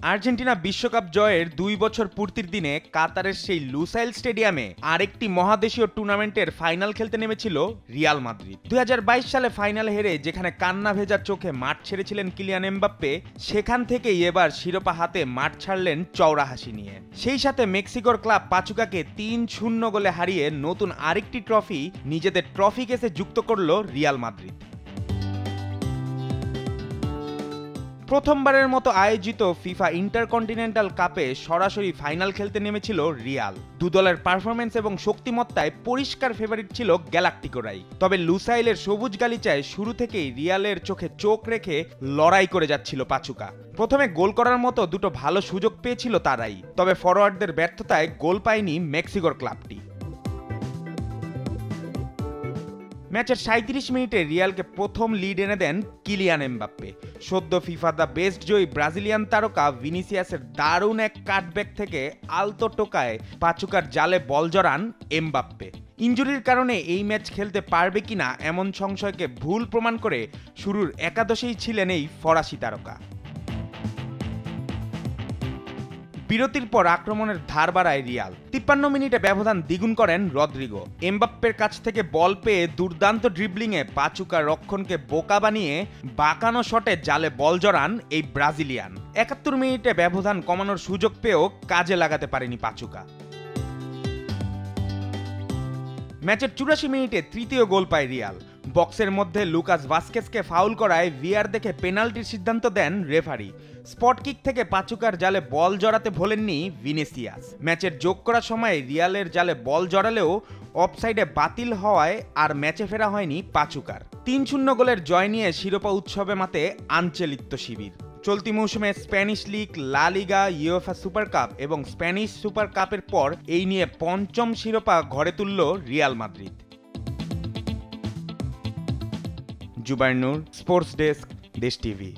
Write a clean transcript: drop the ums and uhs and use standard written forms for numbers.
Argentina বিশ্বকাপ জয়ের ২ বছর পূর্তির দিনে কাতারের সেই লুসাইল স্টেডিয়ামে আরেকটি মহাদেশীয় টুর্নামেন্টের ফাইনাল খেলতে নেমেছিল রিয়াল মাদ্রিদ। ২০২২ সালে ফাইনালে হেরে যেখানে কান্না ভেজা চোখে মাঠ ছেড়েছিলেন কিলিয়ান এমবাপ্পে, সেখান থেকেই এবার শিরোপা হাতে মাঠ ছাড়লেন চওড়া হাসি নিয়ে। সেই সাথে মেক্সিকোর ক্লাব পাচুকাকে ৩-০ গোলে হারিয়ে নতুন আরেকটি ট্রফি নিজেদের ট্রফি কেসে যুক্ত করল রিয়াল মাদ্রিদ। প্রথমবারের মতো আয়োজিত ফিফা ইন্টারকন্টিনেন্টাল কাপে সরাসরি ফাইনাল খেলতে নেমেছিল রিয়াল। দু দলের পারফরমেন্স এবং শক্তিমত্তায় পরিষ্কার ফেভারিট ছিল গ্যালাক্টিকোরাই। তবে লুসাইলের সবুজ গালিচায় শুরু থেকেই রিয়ালের চোখে চোখ রেখে লড়াই করে যাচ্ছিল পাচুকা। প্রথমে গোল করার মতো দুটো ভালো সুযোগ পেয়েছিল তারাই, তবে ফরোয়ার্ডদের ব্যর্থতায় গোল পায়নি মেক্সিকোর ক্লাবটি। ম্যাচের ৩৭ মিনিটে রিয়ালকে প্রথম লিড এনে দেন কিলিয়ান এমবাপ্পে। সদ্য FIFA the best Joyee Brazilian তারকা ভিনিসিয়াসের দারুণ এক কাটব্যাক থেকে আলতো টোকায় পাচুকার জালে বল জড়ান এমবাপ্পে। ইনজুরির কারণে এই ম্যাচ খেলতে পারবে কিনা এমন সংশয়কে ভুল প্রমাণ করে শুরুর একাদশেই ছিলেন এই ফরাসি তারকা। বিরতির পর আক্রমণের ধার বাড়ায় রিয়াল। ৫৩ মিনিটে ব্যবধান দ্বিগুণ করেন রদ্রিগো। এমবাপ্পের কাছ থেকে বল পেয়ে দুর্দান্ত ড্রিবলিংয়ে পাচুকা রক্ষণকে বোকা বানিয়ে বাঁকানো শটে জালে বল জড়ান এই ব্রাজিলিয়ান। ৭১ মিনিটে ব্যবধান কমানোর সুযোগ পেয়েও কাজে লাগাতে পারেনি পাচুকা। ম্যাচের ৮৪ মিনিটে তৃতীয় গোল পায় রিয়াল। বক্সের মধ্যে লুকাস ভাস্কেসকে ফাউল করায় ভিআর দেখে পেনাল্টির সিদ্ধান্ত দেন রেফারি। স্পট কিক থেকে পাচুকার জালে বল জড়াতে ভোলেননি ভিনিসিয়াস। ম্যাচের যোগ করার সময় রিয়ালের জালে বল জড়ালেও অফসাইডে বাতিল হওয়ায় আর ম্যাচে ফেরা হয়নি পাচুকার। ৩-০ গোলের জয় নিয়ে শিরোপা উৎসবে মাতে আনচেলিত্তো শিবির। চলতি মৌসুমে স্প্যানিশ লিগ, লা লিগা, ইউএফা সুপার কাপ এবং স্প্যানিশ সুপার কাপের পর এই নিয়ে পঞ্চম শিরোপা ঘরে তুলল রিয়াল মাদ্রিদ। জুবায়ের নূর, স্পোর্টস ডেস্ক, দেশ টিভি।